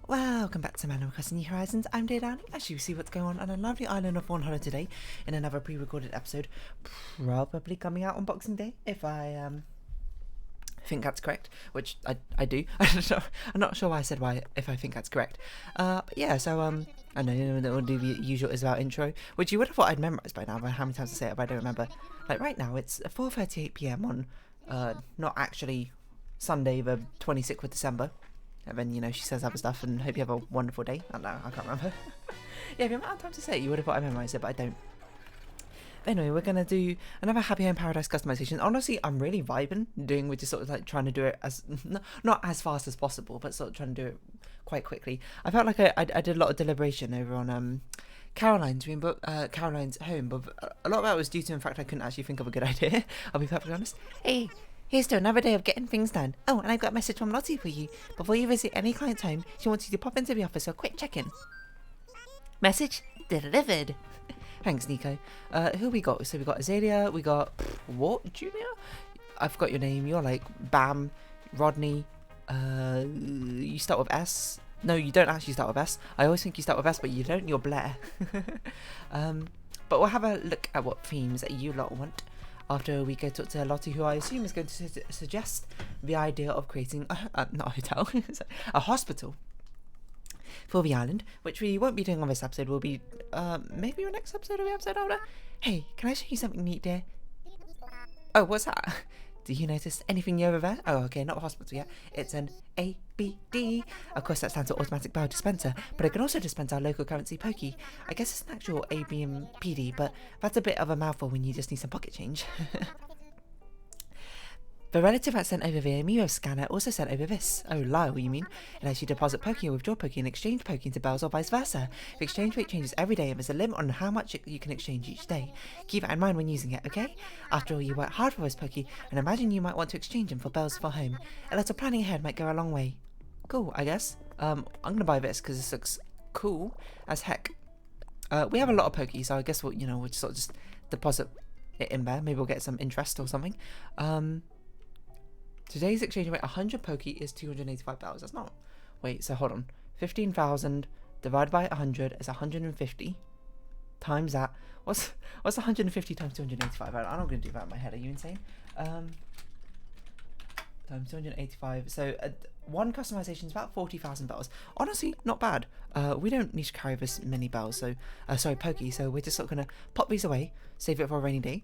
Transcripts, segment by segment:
Welcome back to Animal Crossing New Horizons. I'm Dear Downy, as you see what's going on a lovely island of Fawnhollow today in another pre-recorded episode, probably coming out on Boxing Day, if I think that's correct, which I do. I'm not sure why I said if I think that's correct. But yeah, so I know that we'll do the usual is about intro, which you would have thought I'd memorised by now, by how many times I say it, but I don't remember. Like right now, it's 4:38 PM on not actually Sunday, the 26th of December. And then, you know, she says other stuff and hope you have a wonderful day. I don't know, I can't remember. Yeah, if you have time to say it, you would have thought I memorised it, but I don't. Anyway, we're going to do another Happy Home Paradise customization. Honestly, I'm really vibing doing, we're just sort of like trying to do it as, not as fast as possible, but sort of trying to do it quite quickly. I felt like I did a lot of deliberation over on Caroline's home, but a lot of that was due to the fact I couldn't actually think of a good idea. I'll be perfectly honest. Hey, here's to another day of getting things done. Oh, and I've got a message from Lottie for you. Before you visit any client's home, she wants you to pop into the office for a quick check-in. Message delivered. Thanks, Nico. Who we got? So we got Azalea, we got... what, Junior? I forgot your name. You're like Bam, Rodney. You start with S. No, you don't actually start with S. I always think you start with S, but you don't. You're Blair. But we'll have a look at what themes that you lot want after we go talk to Lottie, who I assume is going to suggest the idea of creating not a hotel, a hospital for the island, which we won't be doing on this episode. We'll be maybe your next episode or the episode after. Hey, can I show you something neat, dear? Oh, what's that? Do you notice anything new over there? Oh, okay, not a hospital yet. It's an ABD. Of course, that stands for Automatic Barrel Dispenser, but it can also dispense our local currency Pokey. I guess it's an actual ABMPD, but that's a bit of a mouthful when you just need some pocket change. The relative that sent over the Amiibo scanner also sent over this. Oh, Lyle, you mean? It lets you deposit Pokey or withdraw Pokey and exchange Pokey into bells or vice versa. The exchange rate changes every day and there's a limit on how much you can exchange each day. Keep that in mind when using it, okay? After all, you work hard for those Pokey and imagine you might want to exchange them for bells for home. A little planning ahead might go a long way. Cool, I guess. I'm gonna buy this because this looks cool as heck. We have a lot of Pokey, so I guess we'll just sort of just deposit it in there. Maybe we'll get some interest or something. Today's exchange rate, 100 Pokey is 285 bells. That's not... Wait, so hold on. 15,000 divided by 100 is 150. Times that. What's 150 times 285? I'm not going to do that in my head. Are you insane? Times 285. So one customization is about 40,000 bells. Honestly, not bad. We don't need to carry this many bells. So, sorry, Pokey. So we're just sort of going to pop these away. Save it for a rainy day.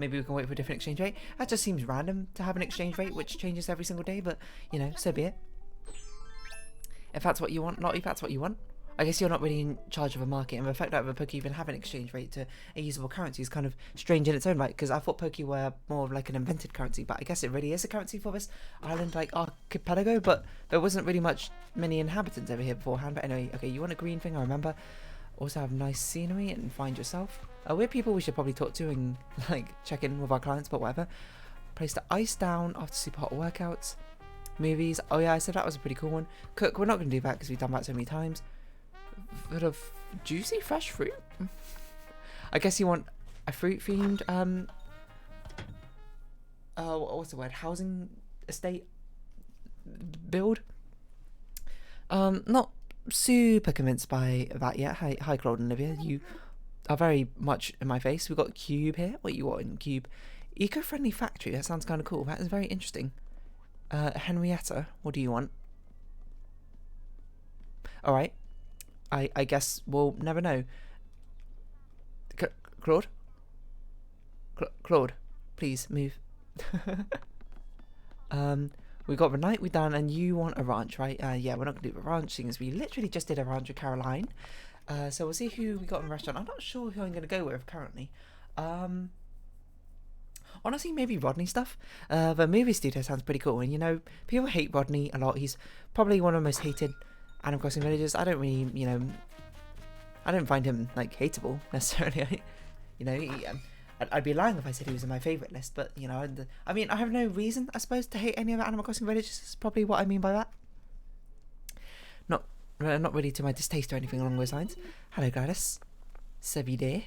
Maybe we can wait for a different exchange rate. That just seems random to have an exchange rate which changes every single day, but, you know, so be it. If that's what you want, Lottie, if that's what you want. I guess you're not really in charge of a market, and the fact that the Pokey even have an exchange rate to a usable currency is kind of strange in its own right, because I thought Pokey were more of like an invented currency, but I guess it really is a currency for this island, like archipelago, but there wasn't really many inhabitants over here beforehand. But anyway, okay, you want a green thing, I remember. Also have nice scenery and find yourself. We're people we should probably talk to and like check in with our clients, but whatever. Place the ice down after super hot workouts. Movies. Oh yeah, I said that was a pretty cool one. Cook. We're not going to do that because we've done that so many times. Bit of juicy fresh fruit. I guess you want a fruit themed what's the word? Housing estate build. Not super convinced by that yet. Hi Claude and Olivia, you are very much in my face. We've got Cube here. What you want in Cube? Eco-friendly factory. That sounds kind of cool. That is very interesting. Henrietta, what do you want? Alright, I guess we'll never know. Claude, Claude, please move. We got the night we done, and you want a ranch, right? Yeah, we're not gonna do the ranch, seeing as we literally just did a ranch with Caroline. So we'll see who we got in the restaurant. I'm not sure who I'm gonna go with currently. Honestly, maybe Rodney stuff. The movie studio sounds pretty cool, and you know, people hate Rodney a lot. He's probably one of the most hated Animal Crossing villagers. I don't really, I don't find him like hateable necessarily. I'd be lying if I said he was in my favourite list, but, you know, I mean, I have no reason, I suppose, to hate any of the Animal Crossing villages, is probably what I mean by that. Not really to my distaste or anything along those lines. Hello, Gladys. Savide.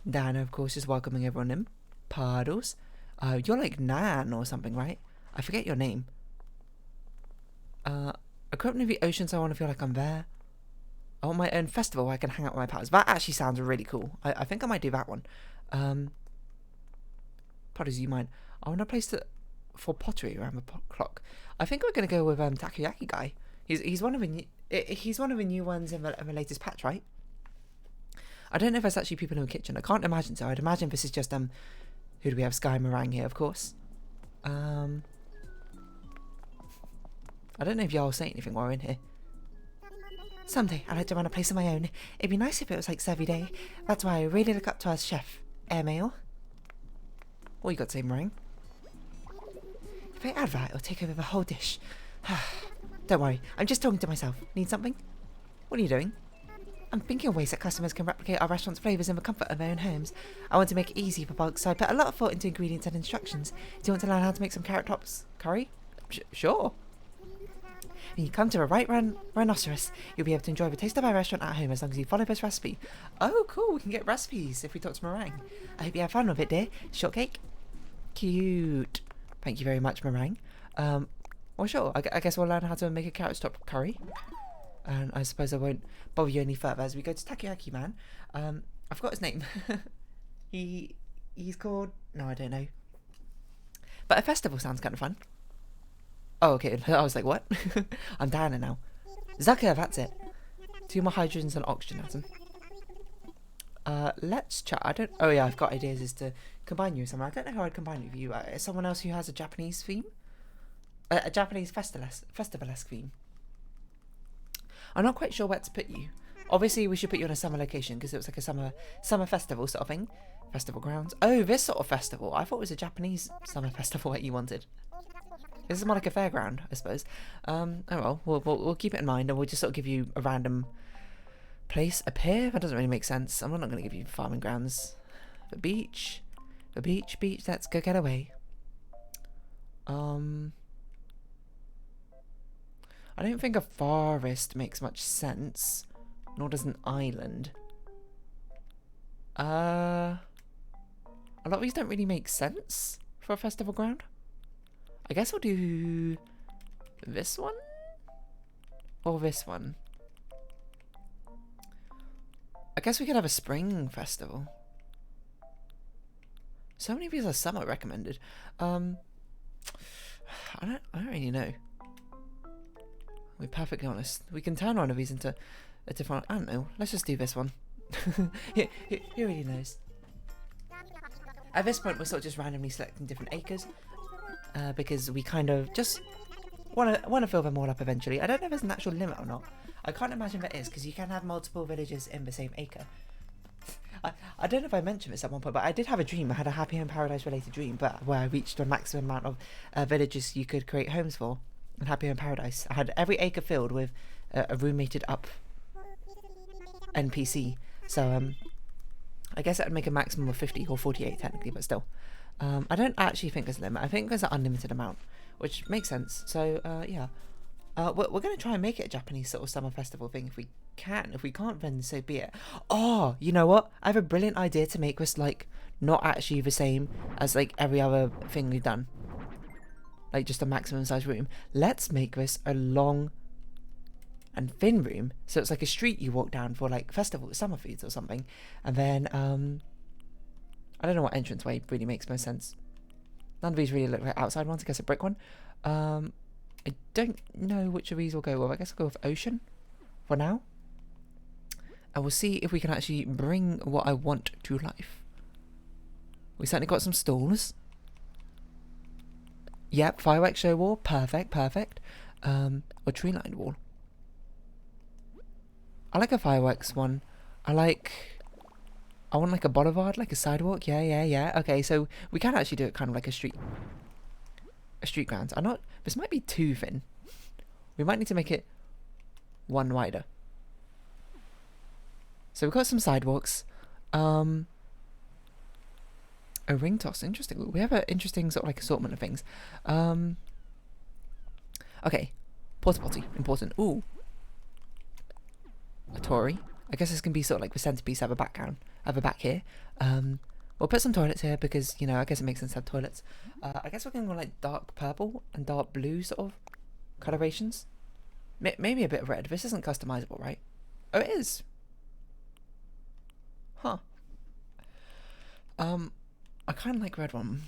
Dana, of course, is welcoming everyone in. Puddles. You're like Nan or something, right? I forget your name. Equipment of the ocean, so I want to feel like I'm there. I want my own festival where I can hang out with my pals. That actually sounds really cool. I think I might do that one. Potteries, you mind? I want a place for pottery around the clock. I think we're gonna go with Takoyaki guy. He's one of the new ones in the latest patch, right? I don't know if there's actually people in the kitchen. I can't imagine so. I'd imagine this is just who do we have? Sky Meringue here, of course. I don't know if y'all say anything while we're in here. Someday I'd like to run a place of my own. It'd be nice if it was like every day. That's why I really look up to our chef, Airmail. What you got to say, Meringue? If I add that, it'll take over the whole dish. Don't worry, I'm just talking to myself. Need something? What are you doing? I'm thinking of ways that customers can replicate our restaurant's flavours in the comfort of their own homes. I want to make it easy for bulk, so I put a lot of thought into ingredients and instructions. Do you want to learn how to make some carrot tops curry? Sure. When you come to a right rhinoceros, you'll be able to enjoy the taste of our restaurant at home as long as you follow this recipe. Oh, cool, we can get recipes if we talk to Meringue. I hope you have fun with it, dear. Shortcake? Cute. Thank you very much, Meringue. Well, sure, I guess we'll learn how to make a carrot top curry. And I suppose I won't bother you any further as we go to Takoyaki Man. I forgot his name. He's called... No, I don't know. But a festival sounds kind of fun. Oh, okay. I was like, what? I'm Diana now. Zucker, that's it. 2 more hydrogens and oxygen atom. Let's chat. Oh yeah, I've got ideas as to combine you with someone. I don't know how I'd combine you with you. Someone else who has a Japanese theme? A Japanese festivalesque theme. I'm not quite sure where to put you. Obviously, we should put you in a summer location because it was like a summer festival sort of thing. Festival grounds. Oh, this sort of festival. I thought it was a Japanese summer festival that you wanted. This is more like a fairground, I suppose. Oh well, we'll keep it in mind and we'll just sort of give you a random place. A pier? That doesn't really make sense. I'm not going to give you farming grounds. The beach. Let's go get away. I don't think a forest makes much sense. Nor does an island. A lot of these don't really make sense for a festival ground. I guess I'll do this one or this one. I guess we could have a spring festival. So many of these are summer recommended. I don't really know. I'll be perfectly honest. We can turn one of these into a different. I don't know. Let's just do this one. Who really knows? At this point, we're sort of just randomly selecting different acres. Because we kind of just want to fill them all up eventually. I don't know if there's an actual limit or not. I can't imagine there is, because you can have multiple villages in the same acre. I don't know if I mentioned this at one point, but I did have a dream. I had a Happy Home Paradise related dream, but where I reached the maximum amount of villages you could create homes for in Happy Home Paradise. I had every acre filled with a roommated up NPC. So I guess that would make a maximum of 50 or 48 technically, but still. I don't actually think there's a limit. I think there's an unlimited amount, which makes sense. So, yeah. We're going to try and make it a Japanese sort of summer festival thing if we can. If we can't, then so be it. Oh, you know what? I have a brilliant idea to make this, like, not actually the same as, like, every other thing we've done. Like, just a maximum size room. Let's make this a long and thin room. So it's like a street you walk down for, like, festival, summer foods or something. And then, I don't know what entranceway really makes most sense. None of these really look like outside ones. I guess a brick one. I don't know which of these will go with. I guess I'll go with ocean for now. And we'll see if we can actually bring what I want to life. We certainly got some stalls. Yep, fireworks show wall. Perfect. Or tree-lined wall. I like a fireworks one. I want like a boulevard, like a sidewalk. Yeah. Okay, so we can actually do it kind of like a street grounds. This might be too thin. We might need to make it one wider. So we've got some sidewalks. A ring toss, interesting. We have an interesting sort of like assortment of things. Okay, porta potty, important. Ooh, a Tory. I guess this can be sort of like the centerpiece of a back here. We'll put some toilets here because, you know, I guess it makes sense to have toilets. I guess we're going to go like dark purple and dark blue sort of colorations. Maybe a bit of red. This isn't customizable, right? Oh, it is. Huh. I kind of like red one.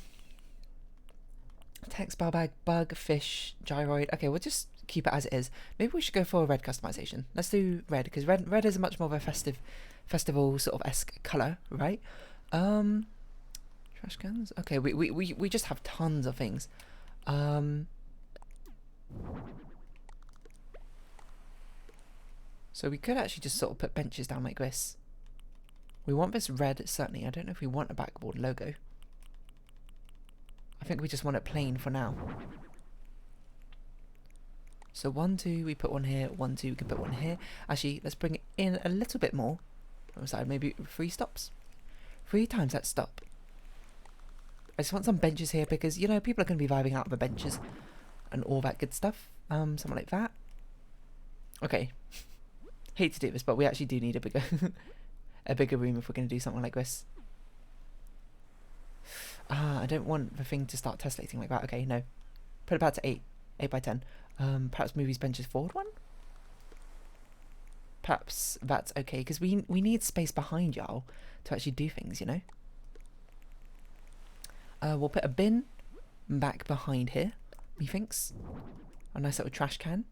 Text, bell bag, bug, fish, gyroid. Okay, we'll just keep it as it is. Maybe we should go for a red customization. Let's do red, because red is much more of a festival sort of esque colour, right? Trash cans. Okay, we just have tons of things. So we could actually just sort of put benches down like this. We want this red, certainly. I don't know if we want a backboard logo. I think we just want it plain for now. So 1, 2, we put one here. 1, 2, we can put one here. Actually, let's bring it in a little bit more. From the side, maybe 3 stops. 3 times that stop. I just want some benches here because, you know, people are going to be vibing out of the benches and all that good stuff. Something like that. Okay. Hate to do this, but we actually do need a bigger a bigger room if we're going to do something like this. I don't want the thing to start tessellating like that. Okay, no. Put it back to 8 by 10. Perhaps move these benches forward one? Perhaps that's okay, because we need space behind y'all to actually do things, you know? We'll put a bin back behind here, methinks. A nice little trash can.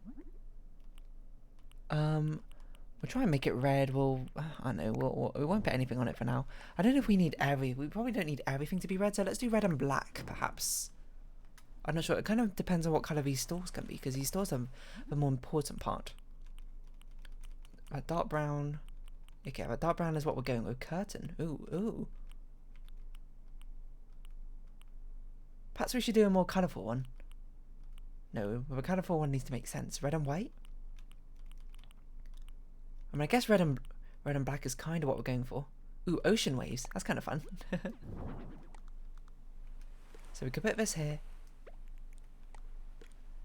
We'll try and make it red. I don't know, we won't put anything on it for now. I don't know if we need we probably don't need everything to be red, so let's do red and black, perhaps. I'm not sure, it kind of depends on what colour these stores can be, because these stores are the more important part. A dark brown. Okay, a dark brown is what we're going with. Curtain. Ooh. Perhaps we should do a more colourful one. No, a colourful one needs to make sense. Red and white? I mean, I guess red and black is kind of what we're going for. Ooh, ocean waves. That's kind of fun. So we could put this here.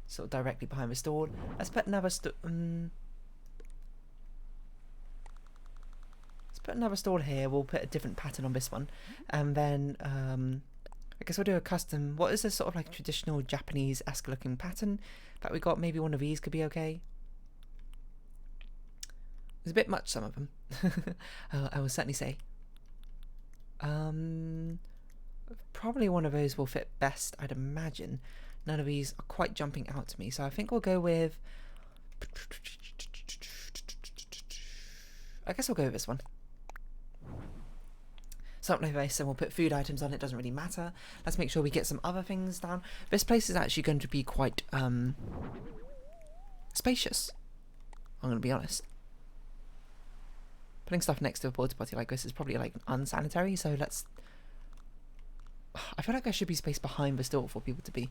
Sort of directly behind the store. Let's put another let's put another stall here. We'll put a different pattern on this one. And then, I guess we'll do a custom. What is this sort of like traditional Japanese-esque looking pattern that we got? Maybe one of these could be okay. There's a bit much, some of them. I will certainly say. Probably one of those will fit best, I'd imagine. None of these are quite jumping out to me, so I think we'll go with... I guess we'll go with this one. Something like this, and we'll put food items on it, doesn't really matter. Let's make sure we get some other things down. This place is actually going to be quite spacious, I'm going to be honest. Putting stuff next to a porta potty like this is probably like unsanitary, so let's... I feel like there should be space behind the store for people to be.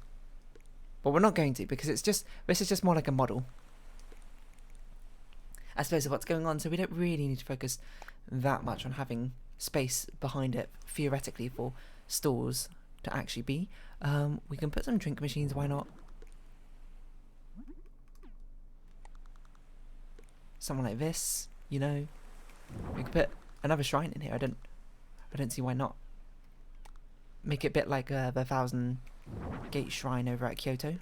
But we're not going to, because it's just... This is just more like a model, I suppose, of what's going on, so we don't really need to focus that much on having space behind it, theoretically, for stores to actually be. We can put some drink machines, why not? Something like this, you know. We could put another shrine in here. I don't see why not. Make it a bit like the 1,000 Gate Shrine over at Kyoto.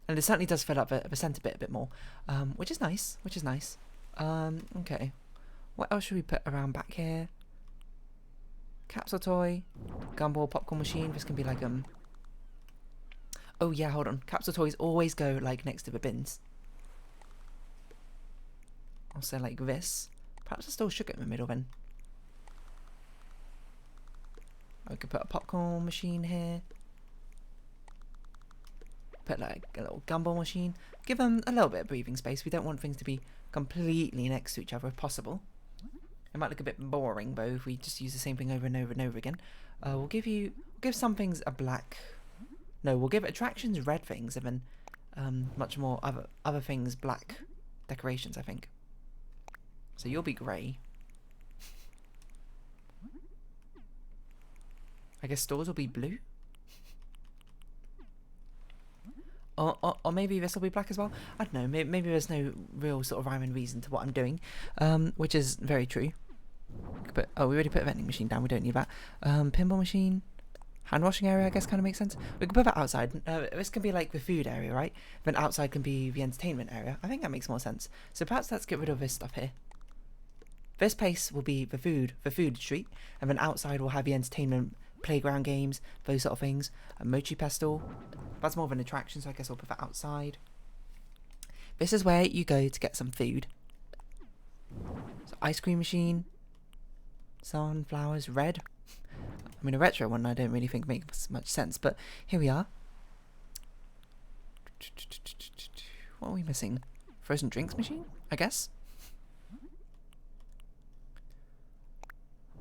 And it certainly does fill up the centre bit a bit more, which is nice. Okay. What else should we put around back here? Capsule toy, gumball, popcorn machine. This can be like Oh yeah, hold on. Capsule toys always go like next to the bins. I'll say like this. Perhaps I still should get in the middle then. I could put a popcorn machine here. Put like a little gumball machine. Give them a little bit of breathing space. We don't want things to be completely next to each other if possible. It might look a bit boring though if we just use the same thing over and over and over again. We'll give some things a black. No, we'll give attractions red things and then much more other things black decorations, I think. So you'll be grey. I guess stores will be blue. Or maybe this will be black as well. I don't know. Maybe there's no real sort of rhyme and reason to what I'm doing, which is very true. We already put a vending machine down. We don't need that. Pinball machine. hand washing area, I guess, kind of makes sense. We can put that outside. This can be like the food area, right? Then outside can be the entertainment area. I think that makes more sense. So perhaps let's get rid of this stuff here. This place will be the food street, and then outside we'll have the entertainment, playground games, those sort of things. A mochi pestle. That's more of an attraction, so I guess I'll put that outside. This is where you go to get some food. So ice cream machine. Sunflowers, red. I mean, a retro one I don't really think makes much sense, but here we are. What are we missing? Frozen drinks machine, I guess?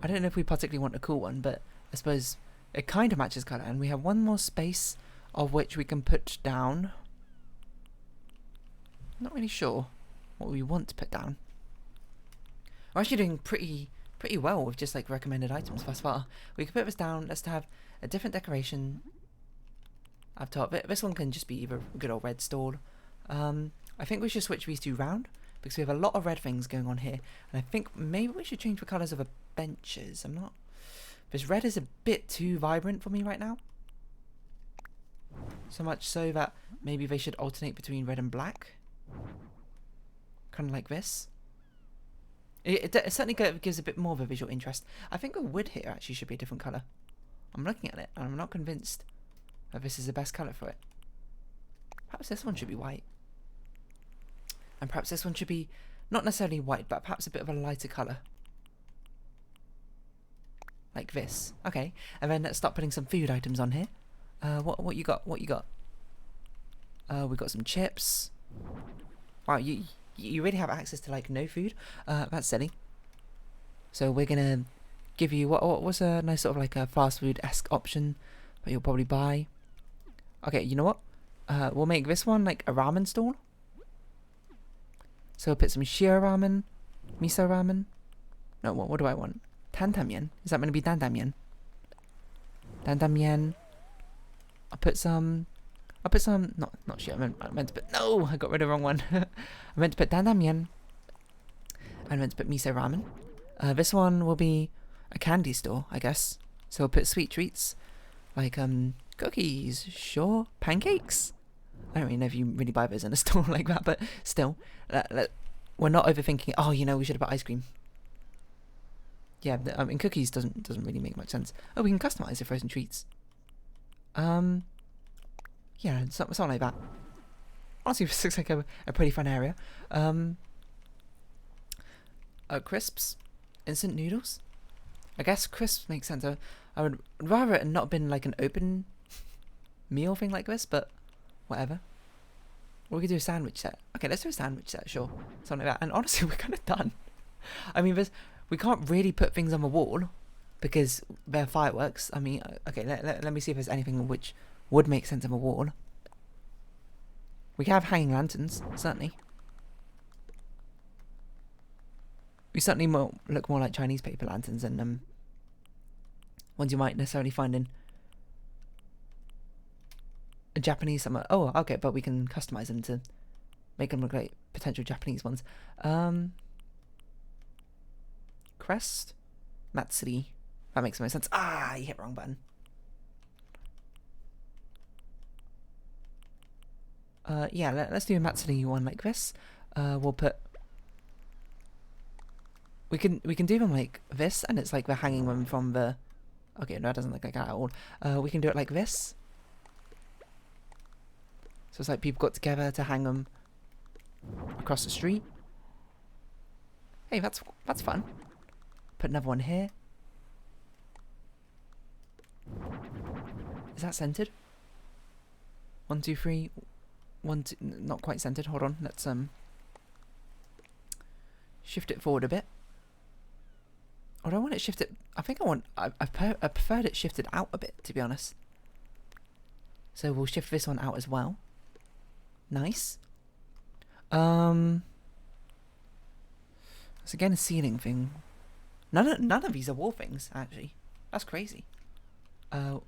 I don't know if we particularly want a cool one, but I suppose it kind of matches colour, and we have one more space of which we can put down. Not really sure what we want to put down. We're actually doing pretty well with just like recommended items thus far. We can put this down. Let's have a different decoration up top. This one can just be either a good old red stall. I think we should switch these two round because we have a lot of red things going on here, and I think maybe we should change the colours of the benches. I'm not. This red is a bit too vibrant for me right now. So much so that maybe they should alternate between red and black. Kind of like this. It certainly gives a bit more of a visual interest. I think the wood here actually should be a different colour. I'm looking at it and I'm not convinced that this is the best colour for it. Perhaps this one should be white. And perhaps this one should be not necessarily white, but perhaps a bit of a lighter colour. Like this. Okay. And then let's start putting some food items on here. What you got? What you got? We got some chips. Wow, you really have access to like no food? That's silly. So we're gonna give you what was a nice sort of like a fast food-esque option that you'll probably buy. Okay, you know what? We'll make this one like a ramen stall. So we'll put some shiro ramen, miso ramen. No, what do I want? Tantamyen. Is that gonna be dantamyen? Dantamyen. I'll put some not shit, I meant to put, no, I got rid of the wrong one. I meant to put dantamyen. I meant to put miso ramen. This one will be a candy store, I guess. So I'll put sweet treats, like cookies, sure, pancakes. I don't really know if you really buy those in a store like that, but still, we're not overthinking. Oh, you know, we should have put ice cream. Yeah, I mean, cookies doesn't really make much sense. Oh, we can customize the frozen treats. Yeah, something like that. Honestly, this looks like a pretty fun area. Crisps, instant noodles. I guess crisps make sense. I would rather it not been like an open meal thing like this, but whatever. Or we could do a sandwich set. Okay, let's do a sandwich set, sure. Something like that. And honestly, we're kind of done. I mean, we can't really put things on the wall because they're fireworks. I mean, okay, let me see if there's anything which would make sense of a wall. We can have hanging lanterns, certainly. We certainly look more like Chinese paper lanterns than ones you might necessarily find in a Japanese somewhere. Oh, okay, but we can customize them to make them look like potential Japanese ones. Crest? Matsuri. That makes no sense. Ah, you hit the wrong button. Yeah, let's do a Matsuri one like this. We'll put. We can do them like this, and it's like we're hanging them from the. Okay, no, it doesn't look like that at all. We can do it like this. So it's like people got together to hang them across the street. Hey, that's fun. Put another one here. Is that centered? 1, 2, 3. 1, 2, not quite centered. Hold on. Let's shift it forward a bit. Or do I want it shifted? I think I preferred it shifted out a bit, to be honest. So we'll shift this one out as well. Nice. It's again a ceiling thing. None of these are wall things, actually. That's crazy. I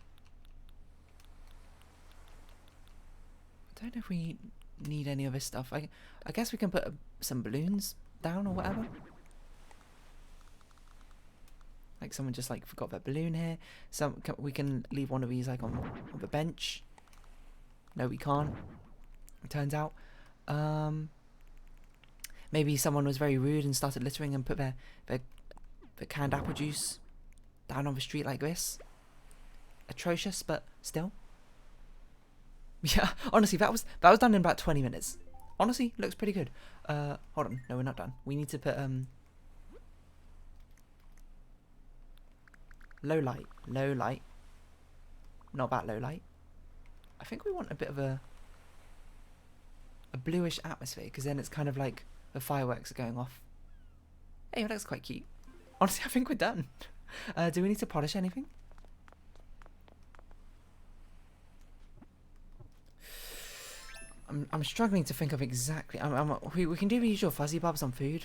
don't know if we need any of this stuff. I guess we can put some balloons down or whatever. Like someone just like forgot their balloon here. We can leave one of these like on the bench. No, we can't. It turns out. Maybe someone was very rude and started littering and put their canned apple juice down on the street like this. Atrocious, but still. Yeah, honestly, that was done in about 20 minutes. Honestly, looks pretty good. Hold on, no, we're not done. We need to put low light, not that low light. I think we want a bit of a bluish atmosphere, because then it's kind of like the fireworks are going off. Hey, that looks quite cute. Honestly, I think we're done. Do we need to polish anything? I'm struggling to think of exactly. We can do the usual fuzzy bubs on food,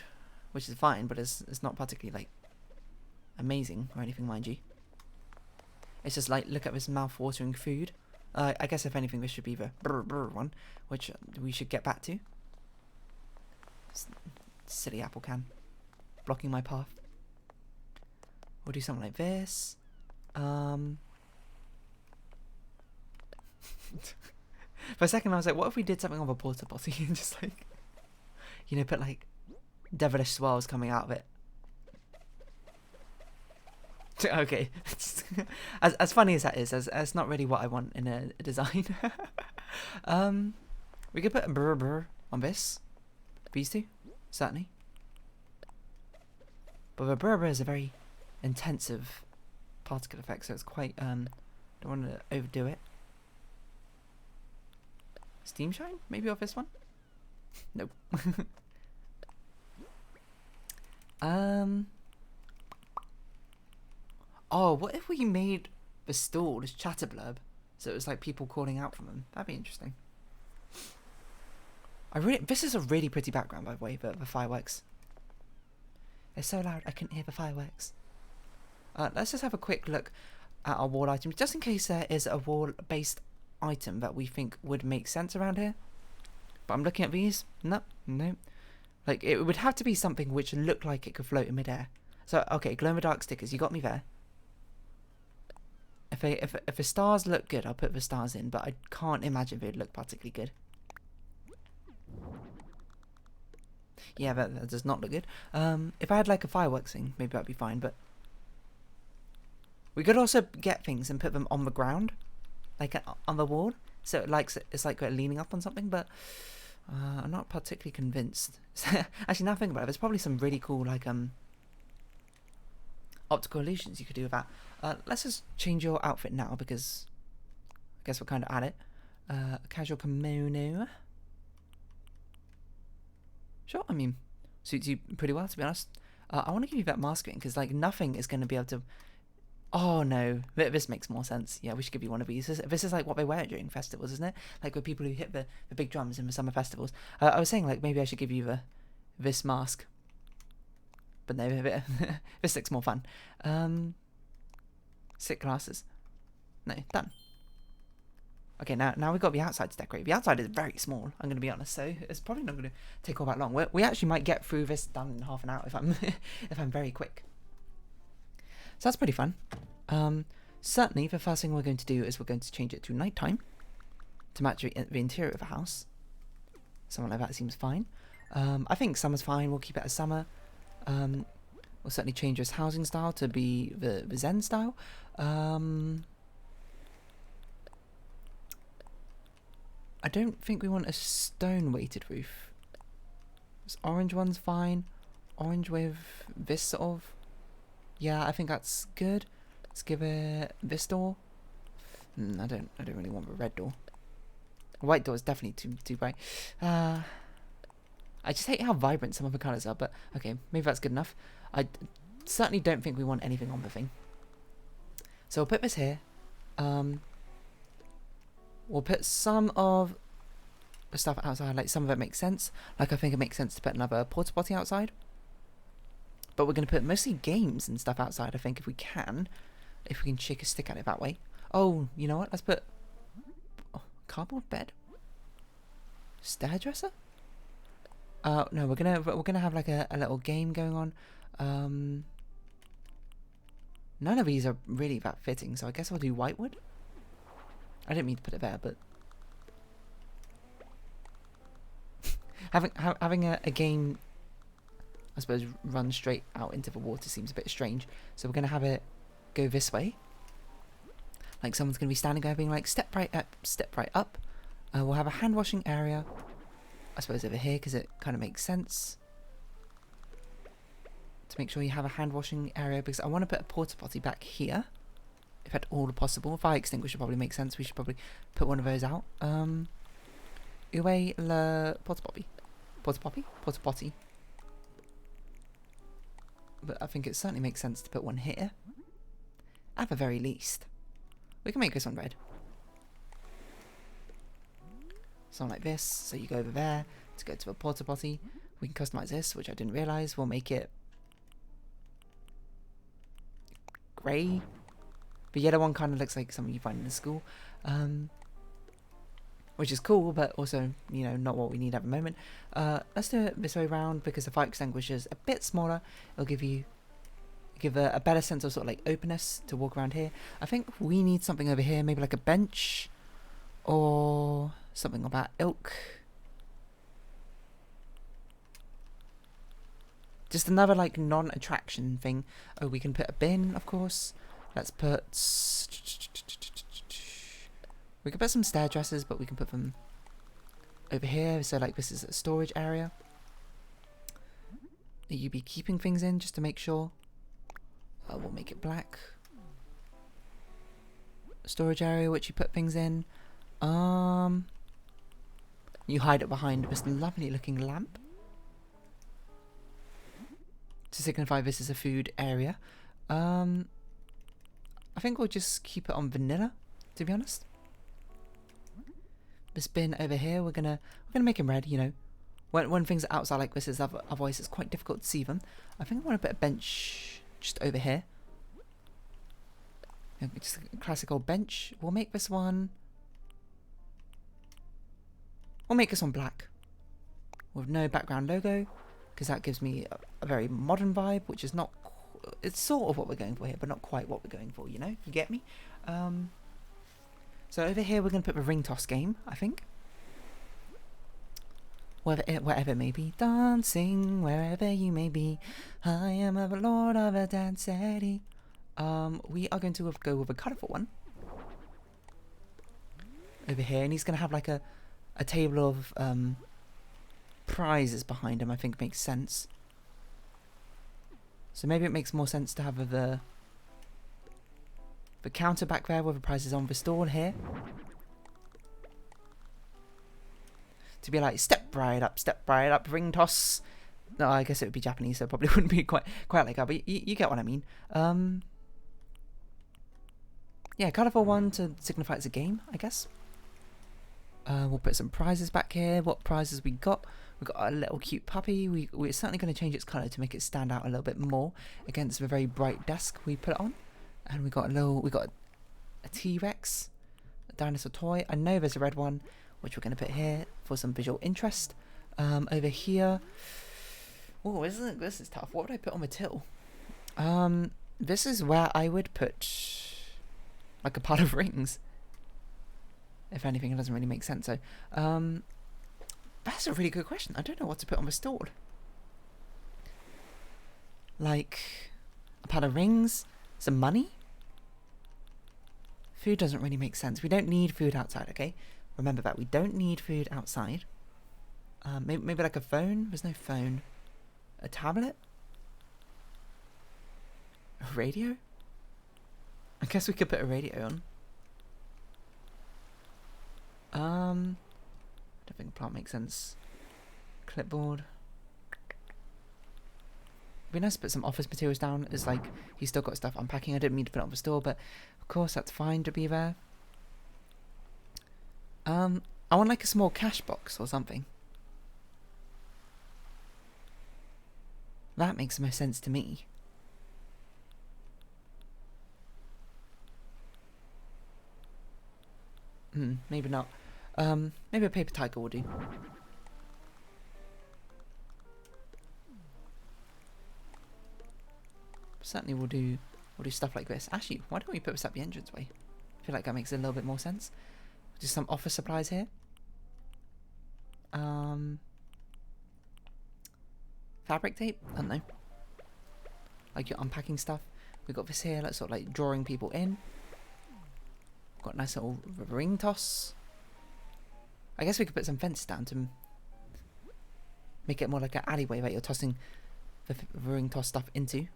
which is fine, but it's not particularly like amazing or anything, mind you. It's just like, look at this mouth-watering food. I guess if anything, this should be the brr brr one, which we should get back to. Silly apple can, blocking my path. We'll do something like this. For a second I was like, what if we did something on a porta potty and just like, you know, put like devilish swirls coming out of it. Okay. as funny as that is, that's not really what I want in a design. We could put a brr brr on this. These two, certainly. But the brr brr is a very intensive particle effect, so it's quite, don't want to overdo it. Steam shine? Maybe off this one? Nope. Oh, what if we made the stall as chatter blurb, so it was like people calling out from them? That'd be interesting. This is a really pretty background, by the way, the fireworks. They're so loud, I couldn't hear the fireworks. Let's just have a quick look at our wall items, just in case there is a wall-based item that we think would make sense around here. But I'm looking at these. No. Like, it would have to be something which looked like it could float in midair. So, okay, glow-in-the-dark stickers, you got me there. If the stars look good, I'll put the stars in, but I can't imagine they'd look particularly good. Yeah, that does not look good. If I had like a fireworks thing, maybe that'd be fine, but we could also get things and put them on the ground, like on the wall, so it's like we're leaning up on something, but I'm not particularly convinced. Actually, now I think about it, there's probably some really cool like optical illusions you could do with that. Let's just change your outfit now, because I guess we're kind of at it. Casual kimono. Sure, I mean, suits you pretty well, to be honest. I want to give you that masking, because like nothing is going to be able to... Oh no, this makes more sense. Yeah, we should give you one of these. This is like what they wear during festivals, isn't it? Like with people who hit the big drums in the summer festivals. I was saying like maybe I should give you this mask. But no, this looks more fun. Sick glasses. No, done. Okay, now we've got the outside to decorate. The outside is very small, I'm going to be honest, so it's probably not going to take all that long. We actually might get through this done in half an hour if I'm if I'm very quick. So that's pretty fun. Certainly, the first thing we're going to do is we're going to change it to nighttime to match the interior of the house. Something like that seems fine. I think summer's fine. We'll keep it as summer. We'll certainly change this housing style to be the Zen style. I don't think we want a stone weighted roof. This orange one's fine. Orange with this sort of... Yeah, I think that's good. Let's give it this door. I don't really want the red door. The white door is definitely too bright. I just hate how vibrant some of the colours are, but okay, maybe that's good enough. I certainly don't think we want anything on the thing. So we'll put this here. We'll put some of the stuff outside, like some of it makes sense. Like I think it makes sense to put another porta potty outside. But we're going to put mostly games and stuff outside, I think, if we can shake a stick at it that way. Oh, you know what? Let's put cardboard bed, stair dresser. No, we're gonna have like a little game going on. None of these are really that fitting, so I guess I'll do whitewood. I didn't mean to put it there, but having a game, I suppose, run straight out into the water seems a bit strange. So we're gonna have it go this way. Like someone's gonna be standing there being like, step right up, step right up. We'll have a hand washing area, I suppose, over here, because it kind of makes sense to make sure you have a hand washing area, because I want to put a porta potty back here, if at all possible. Fire extinguisher probably makes sense. We should probably put one of those out. Uwe le porta potty, porta potty. But I think it certainly makes sense to put one here. At the very least, we can make this one red. Something like this. So you go over there to go to a porta potty. We can customize this, which I didn't realize. We'll make it grey. The yellow one kind of looks like something you find in a school, which is cool, but also, you know, not what we need at the moment. Let's do it this way around, because the fire extinguisher is a bit smaller. It'll give a better sense of sort of like openness to walk around here. I think we need something over here, maybe like a bench or something of that ilk. Just another like non-attraction thing. Oh, we can put a bin, of course. Let's put... We could put some stair dressers, but we can put them over here. So like this is a storage area that you'd be keeping things in, just to make sure. We'll make it black. Storage area which you put things in. You hide it behind this lovely looking lamp to signify this is a food area. I think we'll just keep it on vanilla, to be honest. This bin over here, we're gonna make them red. You know, when things are outside like this, is otherwise it's quite difficult to see them. I think I want to put a bench just over here. Just a classic old bench. We'll make this one. We'll make this one black with no background logo, because that gives me a very modern vibe, which is not. It's sort of what we're going for here, but not quite what we're going for. You know, you get me? So over here we're going to put the ring toss game, I think. Whatever it may be. Dancing wherever you may be. I am a lord of a dance city. We are going to go with a colourful one. Over here. And he's going to have like a table of prizes behind him, I think makes sense. So maybe it makes more sense to have the counter back there with the prizes on the stall here. To be like, step right up, ring toss. No, I guess it would be Japanese, so it probably wouldn't be quite like that, but you get what I mean. Yeah, colourful one to signify it's a game, I guess. We'll put some prizes back here. What prizes we got? We got a little cute puppy. We're certainly going to change its colour to make it stand out a little bit more against the very bright desk we put it on. And we got a T-Rex, a dinosaur toy. I know there's a red one, which we're going to put here for some visual interest. Over here, oh, this is tough. What would I put on the till? This is where I would put like a pile of rings. If anything, it doesn't really make sense. So, that's a really good question. I don't know what to put on the stall. Like a pile of rings, some money. Food doesn't really make sense. We don't need food outside, okay? Remember that. We don't need food outside. Maybe like a phone? There's no phone. A tablet? A radio? I guess we could put a radio on. I don't think plant makes sense. Clipboard. It'd be nice to put some office materials down. It's like he's still got stuff unpacking. I didn't mean to put it on the store, but of course that's fine to be there. I want like a small cash box or something. That makes the most sense to me. Maybe not. Maybe a paper tiger will do. Certainly we'll do We'll do stuff like this. Actually, why don't we put this at the entranceway? I feel like that makes a little bit more sense. Just some office supplies here. Fabric tape? I don't know. Like your unpacking stuff. We've got this here, like sort of like drawing people in. Got a nice little ring toss. I guess we could put some fences down to make it more like an alleyway that you're tossing the ring toss stuff into.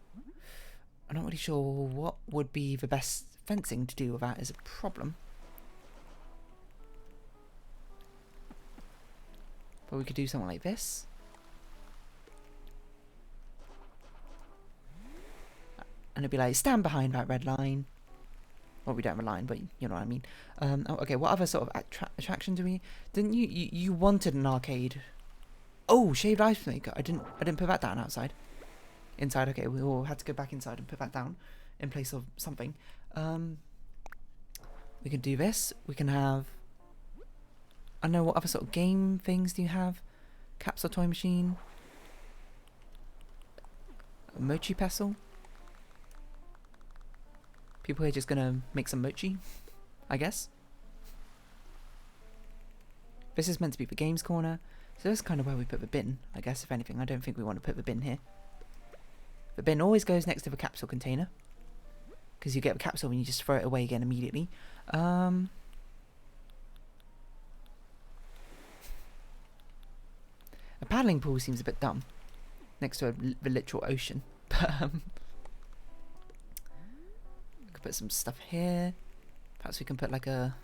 I'm not really sure what would be the best fencing to do with that is a problem. But we could do something like this. And it'd be like, stand behind that red line. Well, we don't have a line, but you know what I mean. Okay, what other sort of attraction do we... Didn't you wanted an arcade. Oh, shaved ice maker. I didn't put that down outside. Inside, okay, we all had to go back inside and put that down in place of something. We can do this. We can have... I don't know, what other sort of game things do you have? Capsule toy machine. A mochi pestle. People here just gonna make some mochi, I guess. This is meant to be the games corner, so that's kind of where we put the bin, I guess, if anything. I don't think we want to put the bin here. The bin always goes next to the capsule container, because you get the capsule and you just throw it away again immediately. A paddling pool seems a bit dumb, next to the literal ocean, but put some stuff here. Perhaps we can put like a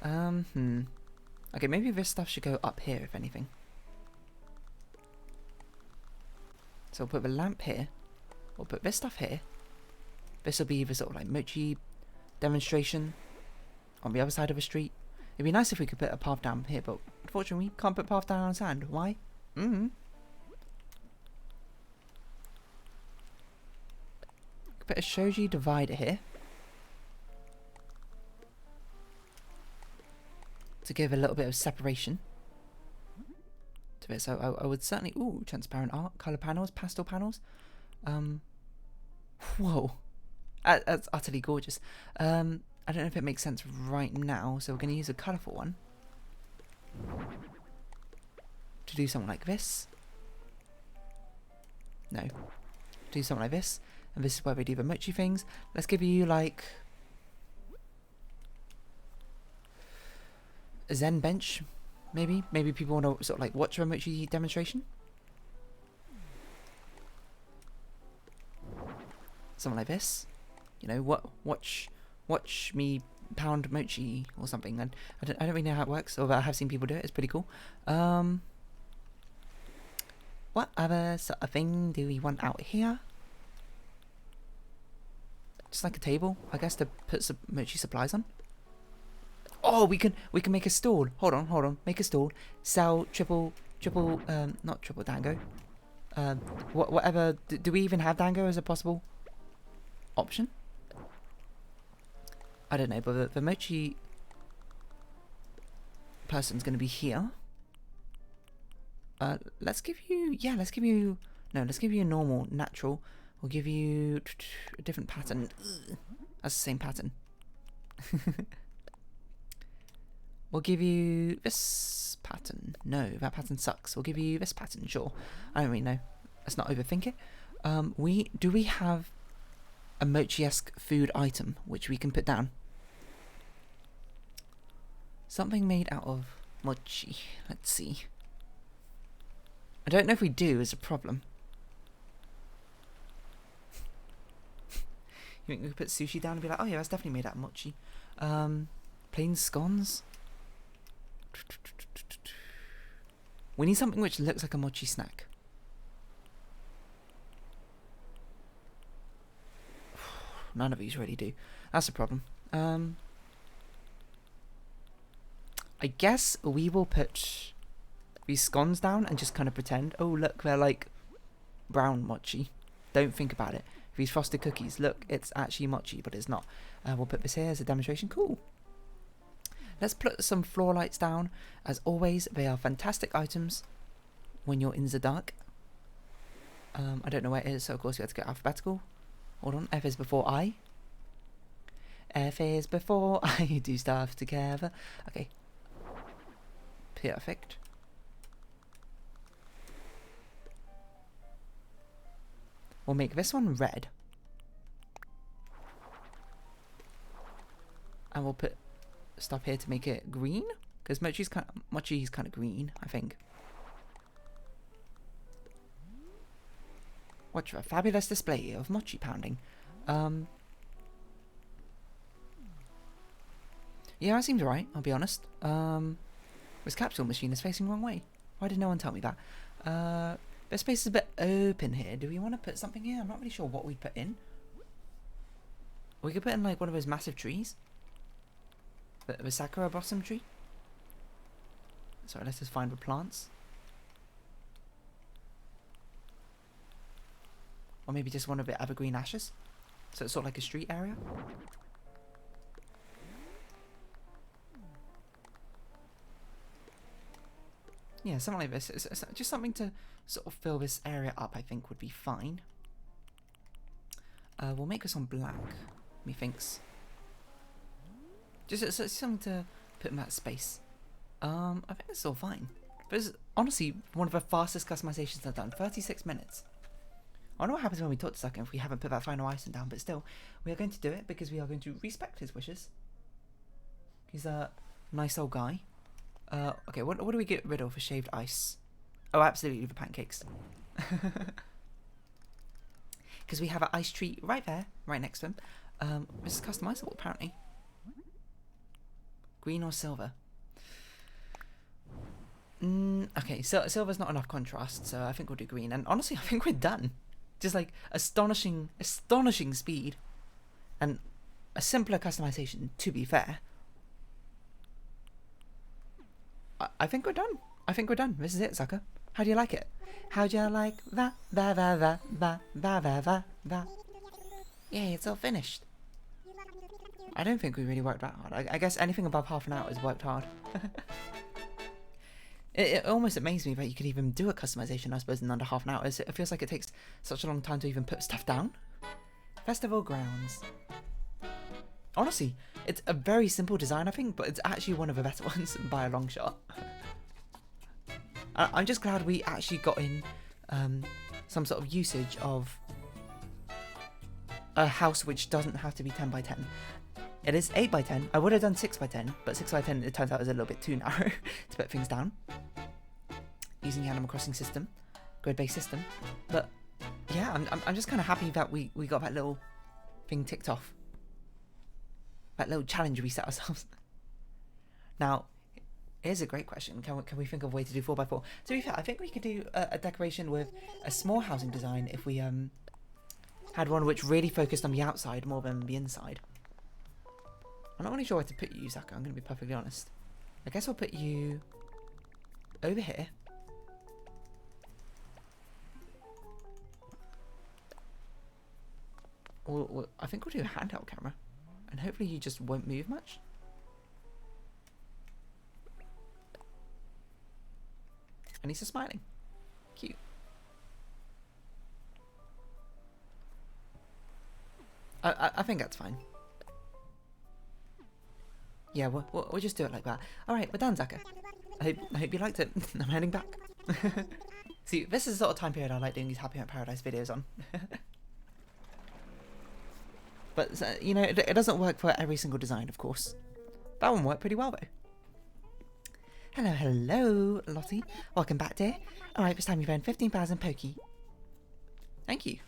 okay, maybe this stuff should go up here if anything. So we'll put the lamp here. We'll put this stuff here. This will be the sort of like mochi demonstration on the other side of the street. It'd be nice if we could put a path down here, but unfortunately we can't put path down on sand. Why? Put a shoji divider here to give a little bit of separation to it. So I would certainly... Ooh, transparent art, colour panels, pastel panels. Whoa. That's utterly gorgeous. I don't know if it makes sense right now, so we're going to use a colourful one to do something like this. No. Do something like this. And this is where we do the mochi things. Let's give you like a Zen bench, maybe. Maybe people want to sort of like watch a mochi demonstration. Something like this. You know, watch me pound mochi or something. And I don't really know how it works, although I have seen people do it. It's pretty cool. What other sort of thing do we want out here? Just like a table, I guess, to put some mochi supplies on. Oh, we can make a stall. Hold on. Make a stall. Sell not triple dango. Whatever. Do we even have dango as a possible option? I don't know, but the mochi person's going to be here. Let's give you a normal, natural. We'll give you a different pattern. That's the same pattern. We'll give you this pattern. No, that pattern sucks. We'll give you this pattern, sure. I don't really know. Let's not overthink it. Do we have a mochi-esque food item which we can put down? Something made out of mochi. Let's see. I don't know if we do is a problem. You think we could put sushi down and be like, oh yeah, that's definitely made out of mochi. Plain scones. We need something which looks like a mochi snack. None of these really do. That's a problem. I guess we will put these scones down and just kind of pretend, oh look, they're like brown mochi. Don't think about it. These frosted cookies, look, it's actually mochi, but it's not. We'll put this here as a demonstration. Cool. Let's put some floor lights down. As always, they are fantastic items when you're in the dark. I don't know where it is, so of course we have to go alphabetical. Hold on, F is before I. F is before I do stuff together. Okay. Perfect. We'll make this one red. And we'll put stuff here to make it green. Because Mochi's kind of green, I think. Watch a fabulous display of mochi pounding. Yeah, that seems right, I'll be honest. This capsule machine is facing the wrong way. Why did no one tell me that? The space is a bit open here. Do we want to put something here? I'm not really sure what we'd put in. We could put in like one of those massive trees. The sakura blossom tree. Sorry, let's just find the plants. Or maybe just one of the evergreen ashes. So it's sort of like a street area. Yeah, something like this. It's just something to sort of fill this area up, I think, would be fine. We'll make this on black, methinks. Just something to put in that space. I think this is all fine. This is honestly one of the fastest customizations I've done. 36 minutes. I wonder what happens when we talk to Zucker if we haven't put that final icing down, but still, we are going to do it because we are going to respect his wishes. He's a nice old guy. Okay, what do we get rid of for shaved ice? Oh, absolutely, the pancakes. Because we have an ice tree right there, right next to him. This is customizable, apparently. Green or silver? Okay, so silver's not enough contrast, so I think we'll do green. And honestly, I think we're done. Just like astonishing speed. And a simpler customization, to be fair. I think we're done. I think we're done. This is it, Zucker. How do you like it? How do you like that? Yay, it's all finished. I don't think we really worked that hard. I guess anything above half an hour is worked hard. It almost amazed me that you could even do a customization, I suppose, in under half an hour. It feels like it takes such a long time to even put stuff down. Festival grounds. Honestly, it's a very simple design, I think, but it's actually one of the better ones by a long shot. I'm just glad we actually got in some sort of usage of a house which doesn't have to be 10 by 10. It is 8 by 10. I would have done 6 by 10, but 6 by 10 it turns out is a little bit too narrow to put things down. Using the Animal Crossing system, grid-based system. But yeah, I'm just kind of happy that we got that little thing ticked off. That little challenge we set ourselves. Now, here's a great question. Can we think of a way to do 4x4? To be fair, I think we could do a decoration with a small housing design if we had one which really focused on the outside more than the inside. I'm not really sure where to put you, Zucker, I'm going to be perfectly honest. I guess I'll put you over here. Or I think we'll do a handheld camera. And hopefully you just won't move much. And he's just smiling. Cute. I think that's fine. Yeah, we'll just do it like that. Alright, we're done, Zucker. I hope you liked it. I'm heading back. See, this is the sort of time period I like doing these Happy Home Paradise videos on. But, you know, it doesn't work for every single design, of course. That one worked pretty well, though. Hello, Lottie. Welcome back, dear. Alright, this time you've earned 15,000 Pokey. Thank you.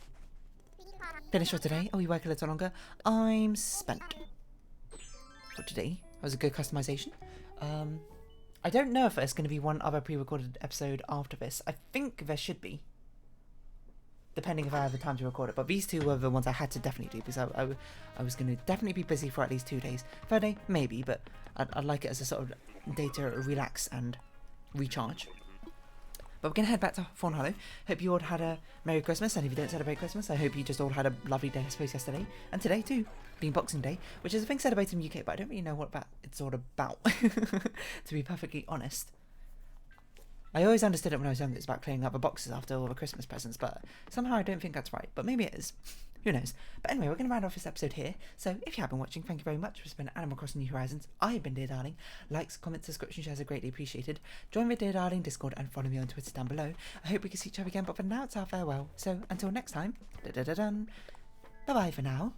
Finished for today? Oh, you work a little longer? I'm spent. For today. That was a good customization. I don't know if there's going to be one other pre-recorded episode after this. I think there should be. Depending if I have the time to record it. But these two were the ones I had to definitely do. Because I was going to definitely be busy for at least 2 days. Third day, maybe. But I'd like it as a sort of day to relax and recharge. But we're going to head back to Fawnhollow. Hope you all had a Merry Christmas. And if you don't celebrate Christmas, I hope you just all had a lovely day, I suppose, yesterday. And today, too. Being Boxing Day. Which is a thing celebrated in the UK. But I don't really know what it's all about. To be perfectly honest. I always understood it when I was younger. It's about clearing up the boxes after all the Christmas presents, but somehow I don't think that's right. But maybe it is. Who knows? But anyway, we're going to round off this episode here. So if you have been watching, thank you very much for spending Animal Crossing New Horizons. I have been Dear Darling. Likes, comments, subscription, shares are greatly appreciated. Join the Dear Darling Discord and follow me on Twitter down below. I hope we can see each other again, but for now it's our farewell. So until next time, bye bye for now.